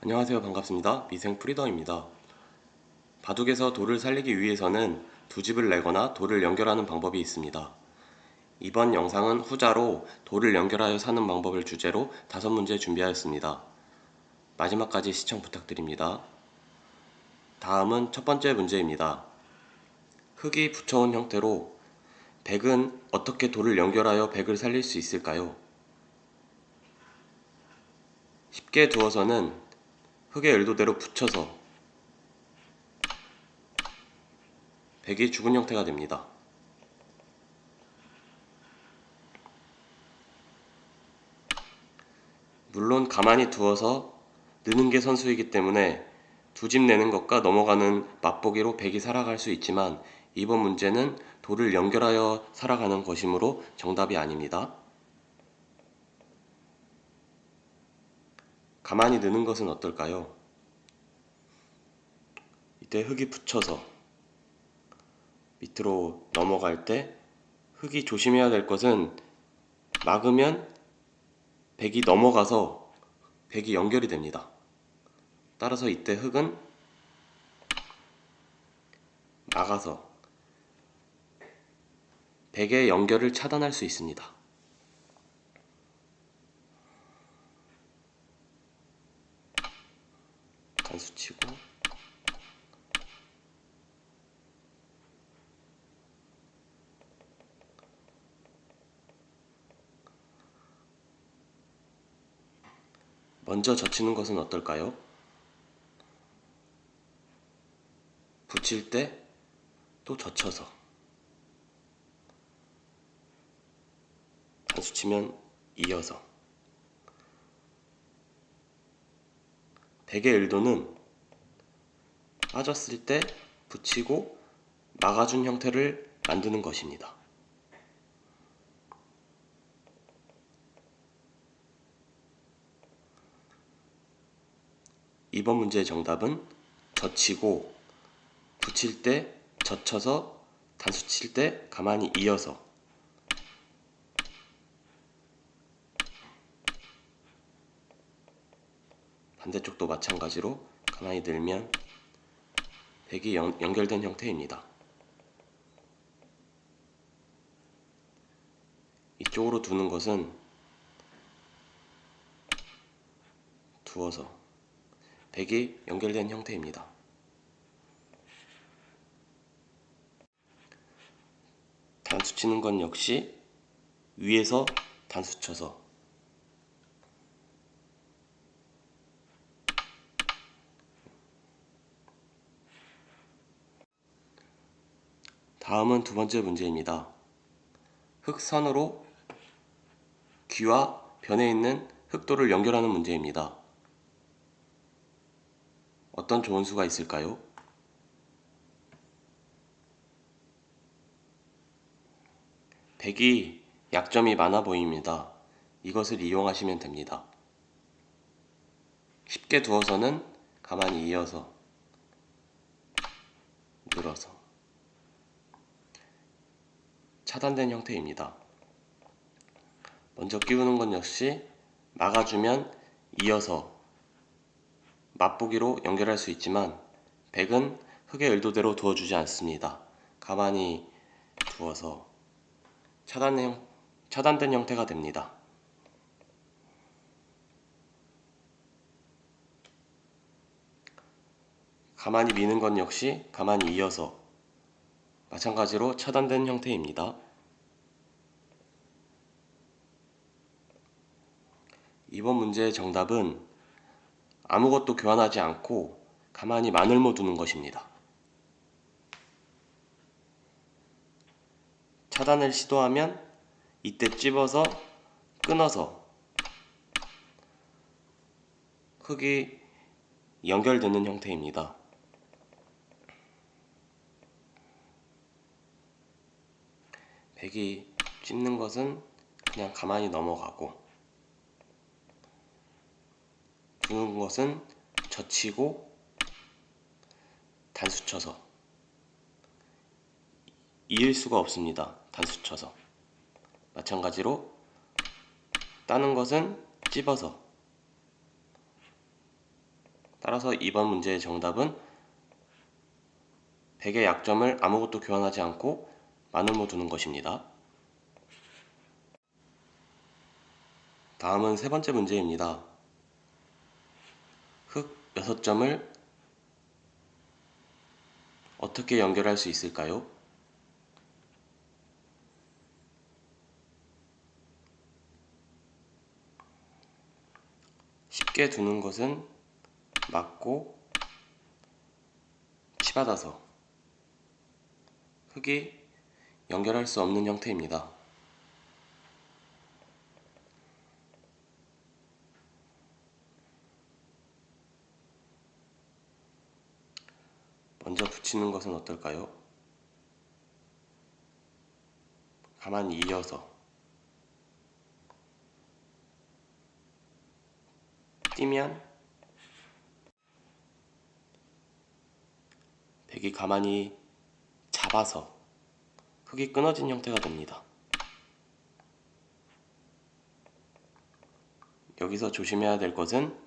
안녕하세요. 반갑습니다. 미생 프리덤입니다. 바둑에서 돌을 살리기 위해서는 두 집을 내거나 돌을 연결하는 방법이 있습니다. 이번 영상은 후자로 돌을 연결하여 사는 방법을 주제로 5문제 준비하였습니다. 마지막까지 시청 부탁드립니다. 다음은 첫 번째 문제입니다. 흙이 붙여온 형태로 백은 어떻게 돌을 연결하여 백을 살릴 수 있을까요? 쉽게 두어서는 흙의 의도대로 붙여서 백이 죽은 형태가 됩니다. 물론 가만히 두어서 느는 게 선수이기 때문에 두 집 내는 것과 넘어가는 맛보기로 백이 살아갈 수 있지만 이번 문제는 돌을 연결하여 살아가는 것이므로 정답이 아닙니다. 가만히 느는 것은 어떨까요? 이때 흙이 붙여서 밑으로 넘어갈 때 흙이 조심해야 될 것은 막으면 백이 넘어가서 백이 연결이 됩니다. 따라서 이때 흙은 막아서 백의 연결을 차단할 수 있습니다. 단수 치고 먼저 젖히는 것은 어떨까요? 붙일 때 또 젖혀서 단수 치면 이어서 백의 일도는 빠졌을 때 붙이고 막아준 형태를 만드는 것입니다. 이번 문제의 정답은 젖히고 붙일 때 젖혀서 단수 칠 때 가만히 이어서 반대쪽도 마찬가지로 가만히 늘면 백이 연결된 형태입니다. 이쪽으로 두는 것은 두어서 백이 연결된 형태입니다. 단수 치는 건 역시 위에서 단수 쳐서 다음은 두 번째 문제입니다. 흙선으로 귀와 변에 있는 흙돌을 연결하는 문제입니다. 어떤 좋은 수가 있을까요? 백이 약점이 많아 보입니다. 이것을 이용하시면 됩니다. 쉽게 두어서는 가만히 이어서 늘어서 차단된 형태입니다. 먼저 끼우는 건 역시 막아주면 이어서 맛보기로 연결할 수 있지만 백은 흙의 의도대로 두어주지 않습니다. 가만히 두어서 차단된 형태가 됩니다. 가만히 미는 건 역시 가만히 이어서 마찬가지로 차단된 형태입니다. 이번 문제의 정답은 아무것도 교환하지 않고 가만히 마늘모 두는 것입니다. 차단을 시도하면 이때 찝어서 끊어서 흙이 연결되는 형태입니다. 백이 찝는 것은 그냥 가만히 넘어가고 두는 것은 젖히고 단수 쳐서 이을 수가 없습니다. 단수 쳐서 마찬가지로 따는 것은 찝어서 따라서 이번 문제의 정답은 100의 약점을 아무것도 교환하지 않고 나눔으로 두는 것입니다. 다음은 세 번째 문제입니다. 흙 6점을 어떻게 연결할 수 있을까요? 쉽게 두는 것은 맞고 치받아서 흙이 연결할 수 없는 형태입니다. 먼저 붙이는 것은 어떨까요? 가만히 이어서 띄면 백이 가만히 잡아서 흙이 끊어진 형태가 됩니다. 여기서 조심해야 될 것은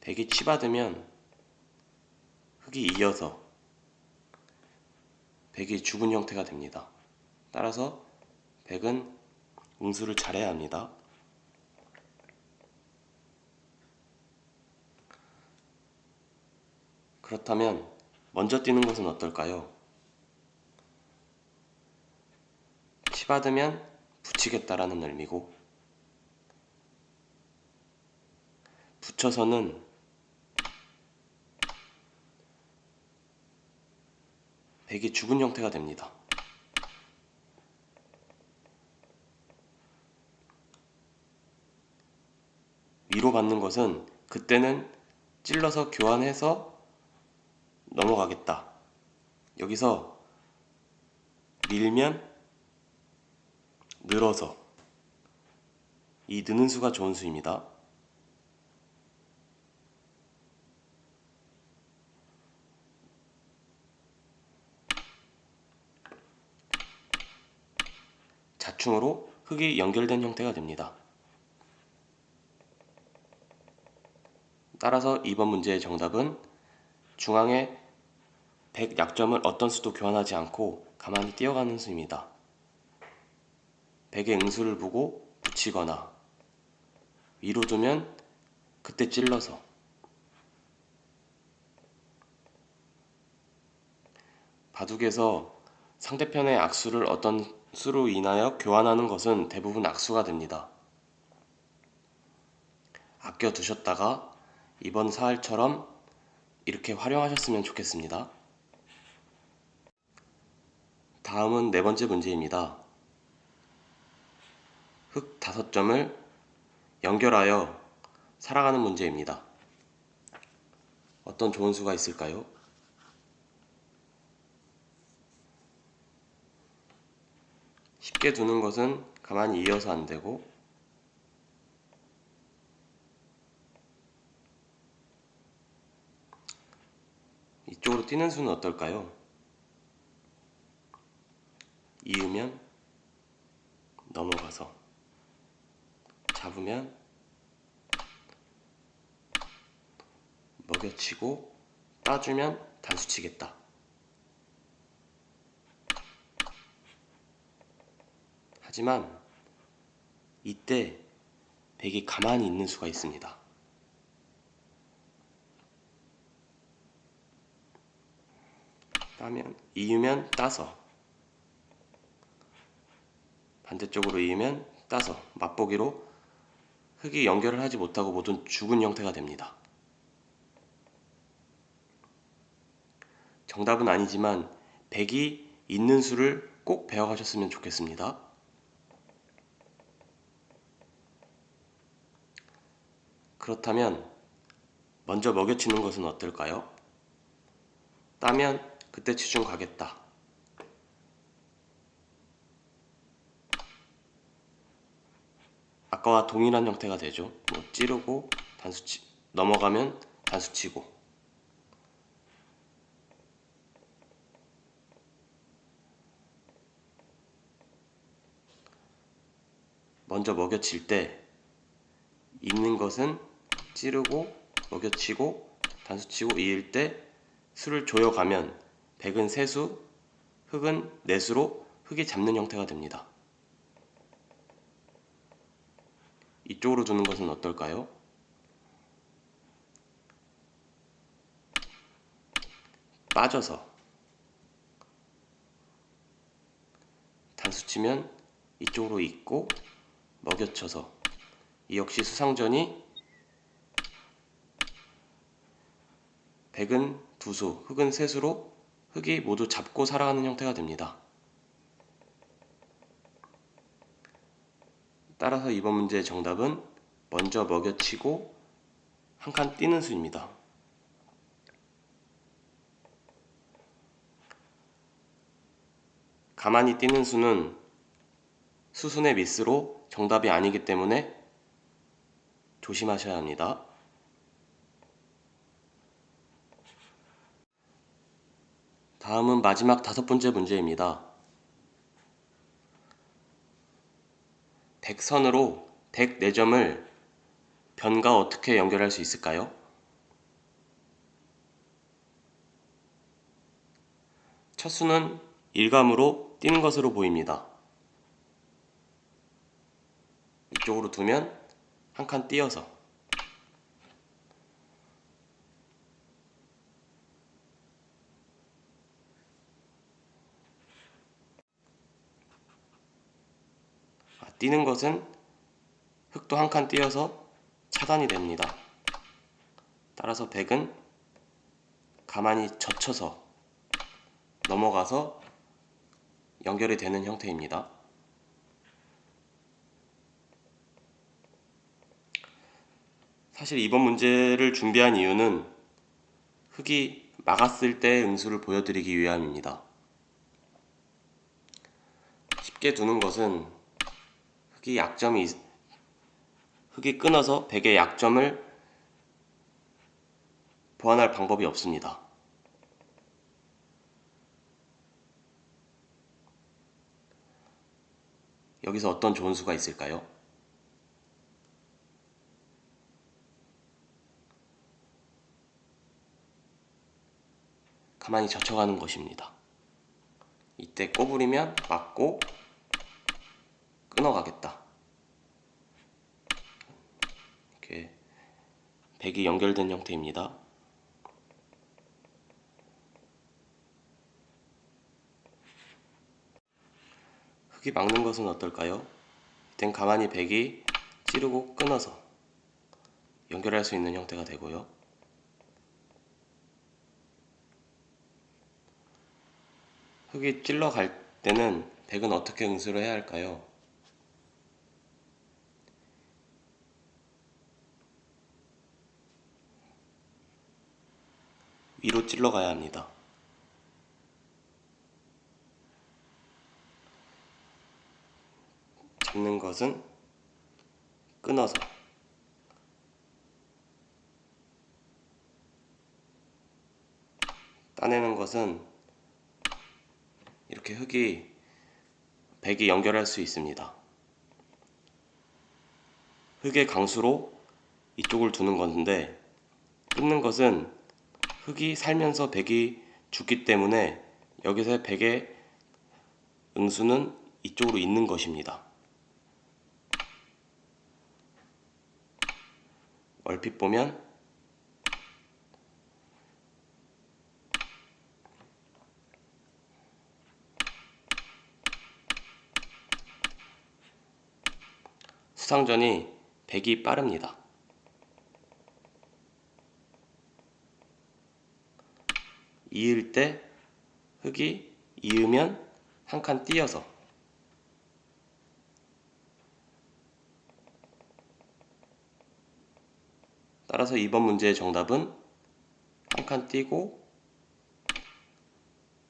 백이 치받으면 흙이 이어서 백이 죽은 형태가 됩니다. 따라서 백은 응수를 잘해야 합니다. 그렇다면 먼저 띄는 것은 어떨까요? 치받으면 붙이겠다라는 의미고, 붙여서는 백이 죽은 형태가 됩니다. 위로 받는 것은 그때는 찔러서 교환해서 넘어가겠다. 여기서 밀면 늘어서, 이 느는 수가 좋은 수입니다. 자충으로 흙이 연결된 형태가 됩니다. 따라서 이번 문제의 정답은 중앙에 100 약점을 어떤 수도 교환하지 않고 가만히 띄어가는 수입니다. 100의 응수를 보고 붙이거나 위로 두면 그때 찔러서, 바둑에서 상대편의 악수를 어떤 수로 인하여 교환하는 것은 대부분 악수가 됩니다. 아껴 두셨다가 이번 사활처럼 이렇게 활용하셨으면 좋겠습니다. 다음은 네 번째 문제입니다. 흙 5점을 연결하여 살아가는 문제입니다. 어떤 좋은 수가 있을까요? 쉽게 두는 것은 가만히 이어서 안 되고, 이쪽으로 뛰는 수는 어떨까요? 이으면 넘어가서, 잡으면 먹여치고, 따주면 단수치겠다. 하지만 이때 백이 가만히 있는 수가 있습니다. 따면, 이으면 따서, 반대쪽으로 이으면 따서, 맛보기로 흙이 연결을 하지 못하고 모두 죽은 형태가 됩니다. 정답은 아니지만 백이 있는 수를 꼭 배워가셨으면 좋겠습니다. 그렇다면 먼저 먹여치는 것은 어떨까요? 따면 그때 치중 가겠다. 아까와 동일한 형태가 되죠. 찌르고 단수치, 넘어가면 단수치고. 먼저 먹여칠 때 있는 것은 찌르고 먹여치고 단수치고 이을 때 수를 조여가면 백은 세수, 흑은 네수로 흑이 잡는 형태가 됩니다. 이쪽으로 두는 것은 어떨까요? 빠져서 단수치면 이쪽으로 있고 먹여쳐서 이 역시 수상전이 백은 두수, 흑은 세수로 흑이 모두 잡고 살아가는 형태가 됩니다. 따라서 이번 문제의 정답은 먼저 먹여치고 한 칸 띄는 수입니다. 가만히 띄는 수는 수순의 미스로 정답이 아니기 때문에 조심하셔야 합니다. 다음은 마지막 5번째 문제입니다. 덱선으로 덱 4점을 변과 어떻게 연결할 수 있을까요? 첫 수는 일감으로 띄는 것으로 보입니다. 이쪽으로 두면 한 칸 띄어서 띄는 것은 흑도 한 칸 띄어서 차단이 됩니다. 따라서 백은 가만히 젖혀서 넘어가서 연결이 되는 형태입니다. 사실 이번 문제를 준비한 이유는 흑이 막았을 때의 응수를 보여드리기 위함입니다. 쉽게 두는 것은 흑이 끊어서 백의 약점을 보완할 방법이 없습니다. 여기서 어떤 좋은 수가 있을까요? 가만히 젖혀가는 것입니다. 이때 꼬부리면 맞고 끊어가겠다. 이렇게 백이 연결된 형태입니다. 흑이 막는 것은 어떨까요? 이땐 가만히 백이 찌르고 끊어서 연결할 수 있는 형태가 되고요. 흑이 찔러 갈 때는 백은 어떻게 응수를 해야 할까요? 위로 찔러 가야 합니다. 잡는 것은 끊어서 따내는 것은 이렇게 백이 연결할 수 있습니다. 흑의 강수로 이쪽을 두는 건데 끊는 것은 흑이 살면서 백이 죽기 때문에 여기서 백의 응수는 이쪽으로 있는 것입니다. 얼핏 보면 수상전이 백이 빠릅니다. 이을 때 흑이 이으면 한 칸 띄어서 따라서 이번 문제의 정답은 한 칸 띄고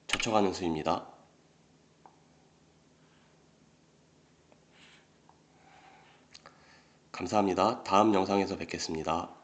젖혀가는 수입니다. 감사합니다. 다음 영상에서 뵙겠습니다.